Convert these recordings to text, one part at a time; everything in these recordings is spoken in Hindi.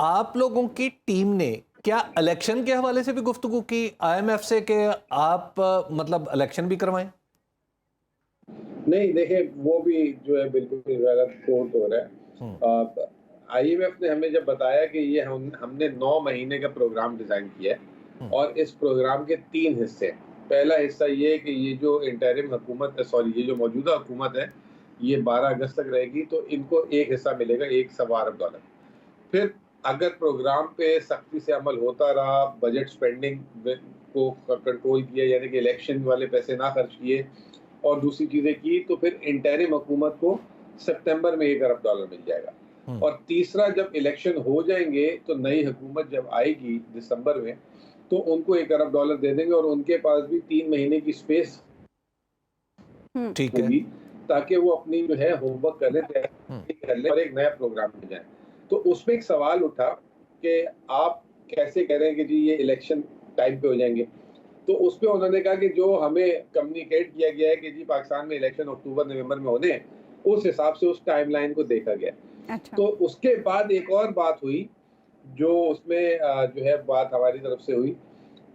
आप लोगों की टीम ने क्या इलेक्शन के हवाले से भी गुफ्तगू की आईएमएफ से कि आप मतलब इलेक्शन भी करवाएं? नहीं, देखिए वो भी जो है बिल्कुल गलत कोट हो रहा है। आईएमएफ ने हमें जब बताया कि ये हमने 9 महीने का प्रोग्राम डिजाइन किया है और इस प्रोग्राम के 3 हिस्से हैं। पहला हिस्सा ये है कि ये जो इंटरिम हुकूमत है, सॉरी ये जो मौजूदा हुकूमत है, ये 12 अगस्त तक रहेगी, तो इनको एक हिस्सा मिलेगा $1.25 अरब। फिर अगर प्रोग्राम पे सख्ती से अमल होता रहा, बजट स्पेंडिंग को कंट्रोल किया, यानी कि इलेक्शन वाले पैसे ना खर्च किए और दूसरी चीजें की, तो फिर इंटरिम हुकूमत को सितंबर में $1 अरब मिल जाएगा। और तीसरा, जब इलेक्शन हो जाएंगे तो नई हुकूमत जब आएगी दिसंबर में, तो उनको $1 अरब दे देंगे और उनके पास भी 3 महीने की स्पेस ठीक है, होगी ताकि वो अपनी जो है होमवर्क कर ले और एक नया प्रोग्राम में जाए। तो उसमें एक सवाल उठा कि आप कैसे कह रहे हैं कि जी ये इलेक्शन टाइम पे हो जाएंगे। तो उस पे उन्होंने कहा कि जो हमें कम्युनिकेट किया गया है कि जी पाकिस्तान में इलेक्शन अक्टूबर नवंबर में होने हैं, उस हिसाब से उस टाइमलाइन को देखा गया। अच्छा। तो उसके बाद एक और बात हुई, जो उसमें जो है बात हमारी तरफ से हुई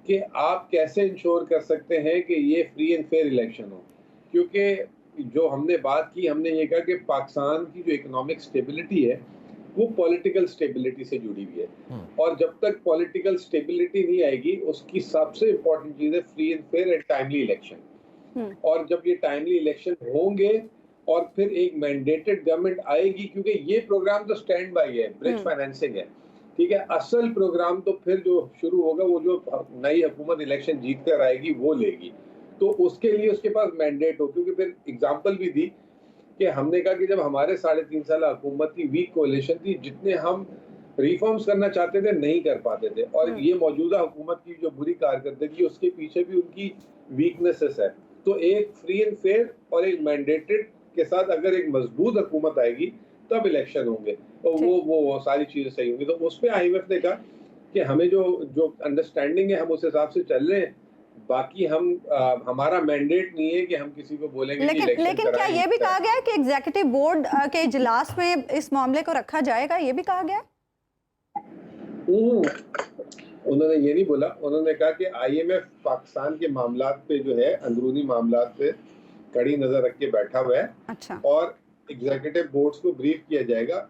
कि आप कैसे इंश्योर कर सकते हैं कि ये फ्री एंड फेयर इलेक्शन हो, क्योंकि जो हमने बात की, हमने ये कहा कि पाकिस्तान की जो इकोनॉमिक स्टेबिलिटी है वो पॉलिटिकल स्टेबिलिटी से जुड़ी हुई है और जब तक पॉलिटिकल स्टेबिलिटी नहीं आएगी, उसकी सबसे इम्पोर्टेंट चीज है free and fair and timely election. और जब ये टाइमली इलेक्शन होंगे और फिर एक मैंडेटेड गवर्नमेंट आएगी, क्योंकि ये प्रोग्राम तो स्टैंड बाई है, ब्रिज फाइनेंसिंग है, ठीक है, असल प्रोग्राम तो फिर जो शुरू होगा वो जो नई हुकूमत इलेक्शन जीत कर आएगी वो लेगी। तो उसके लिए उसके पास मैंडेट हो, क्योंकि फिर एग्जांपल भी दी कि हमने कहा कि जब हमारे 3.5 साल हुकूमत की वीक कोalition थी, जितने हम रिफॉर्म्स करना चाहते थे नहीं कर पाते थे, और ये मौजूदा हुकूमत की जो बुरी कारकर्दगी उसके पीछे भी उनकी वीकनेसेस है। तो एक फ्री एंड फेयर और एक मैंडेटेड के साथ अगर एक मजबूत हुकूमत आएगी तब इलेक्शन होंगे तो वो सारी चीजें सही होंगी। तो उस पर आईएमएफ ने कहा कि हमें जो अंडरस्टैंडिंग है हम उस हिसाब से चल रहे हैं, बाकी हम हमारा मैंडेट नहीं है कि हम किसी को बोलेंगे लेकिन क्या ये भी कहा गया है कि एग्जीक्यूटिव बोर्ड के इजलास में इस मामले को रखा जाएगा, ये भी कहा गया है? उन्होंने ये नहीं बोला, उन्होंने कहा कि आईएमएफ पाकिस्तान के मामलात पे जो है, अंदरूनी मामलात पे कड़ी नजर रख के बैठा हुआ है। अच्छा। और एग्जीक्यूटिव बोर्ड्स को ब्रीफ किया जाएगा।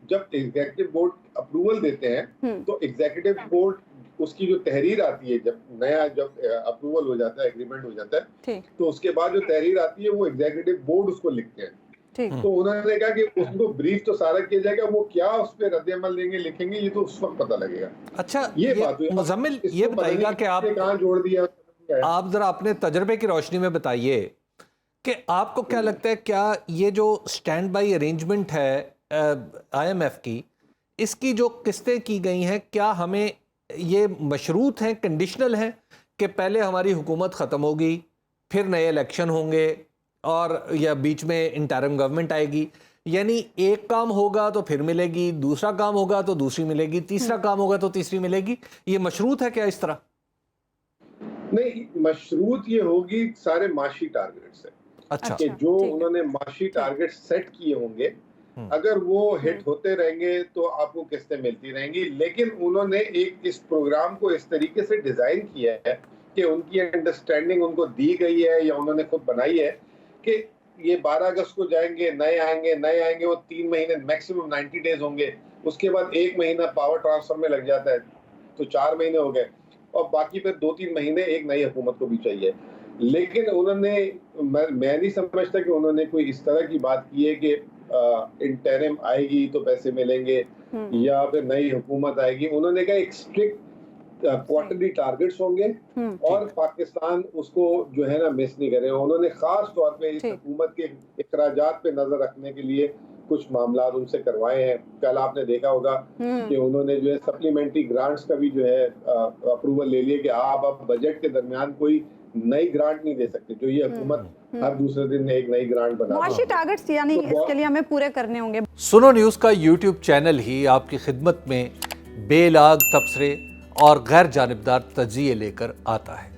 जब एग्जीक्यूटिव बोर्ड अप्रूवल देते हैं तो एग्जीक्यूटिव बोर्ड उसकी जो तहरीर आती है, जब अप्रूवल हो जाता है, एग्रीमेंट हो जाता है, तो उसके बाद जो तहरीर आती है वो एग्जीक्यूटिव बोर्ड उसको लिखते हैं। तो उन्होंने कहा कि उसको ब्रीफ तो सारा किया जाएगा, वो क्या उस पर रद्द-ए-अमल देंगे, लिखेंगे, ये तो उस वक्त पता लगेगा। अच्छा, ये बात हुई। मुज़म्मिल, ये बताइएगा कि आप कहाँ जोड़ दिया, आप जरा अपने तजर्बे की रोशनी में बताइए कि आपको क्या लगता है, क्या ये जो स्टैंड बाई अरेंजमेंट है आईएमएफ की, इसकी जो किस्तें की गई हैं, क्या हमें ये मशरूत हैं, कंडीशनल हैं कि पहले हमारी हुकूमत ख़त्म होगी, फिर नए इलेक्शन होंगे और या बीच में इंटरिम गवर्नमेंट आएगी, यानी एक काम होगा तो फिर मिलेगी, दूसरा काम होगा तो दूसरी मिलेगी, तीसरा काम होगा तो तीसरी मिलेगी, ये मशरूत है क्या इस तरह? नहीं, मशरूत ये होगी सारे माशी टारगेट से। अच्छा, कि जो उन्होंने माशी टारगेट सेट किए होंगे, अगर वो हिट होते रहेंगे तो आपको किस्तें मिलती रहेंगी। लेकिन उन्होंने एक इस प्रोग्राम को इस तरीके से डिजाइन किया है कि उनकी अंडरस्टैंडिंग उनको दी गई है या उन्होंने खुद बनाई है कि ये 12 अगस्त को जाएंगे, नए आएंगे, वो 3 महीने मैक्सिमम 90 डेज होंगे, उसके बाद 1 महीना पावर ट्रांसफर में लग जाता है, तो 4 महीने हो गए, और बाकी फिर 2-3 महीने एक नई हुकूमत को भी चाहिए। लेकिन उन्होंने, मैं नहीं समझता कि उन्होंने कोई इस तरह की बात की है कि इंटरिम आएगी तो पैसे मिलेंगे या फिर नई हुकूमत आएगी। उन्होंने कहा एक स्ट्रिक्ट क्वार्टरली टारगेट्स होंगे और पाकिस्तान उसको जो है ना मिस नहीं करे। उन्होंने खास तौर पे इस हुकूमत के इखराजात पे नजर रखने के लिए कुछ मामला उनसे करवाए हैं। कल आपने देखा होगा कि उन्होंने जो है सप्लीमेंट्री ग्रांट्स का भी जो है अप्रूवल ले लिया कि आप अब बजट के दरमियान कोई नई ग्रांट नहीं दे सकते, जो ये हुकूमत हर दूसरे दिन एक नई ग्रांट बना माशी टारगेट्स, यानी इसके लिए हमें पूरे करने होंगे। सुनो न्यूज़ का यूट्यूब चैनल ही आपकी खिदमत में बेलाग तबसरे और गैर जानिबदार तज्जिए लेकर आता है।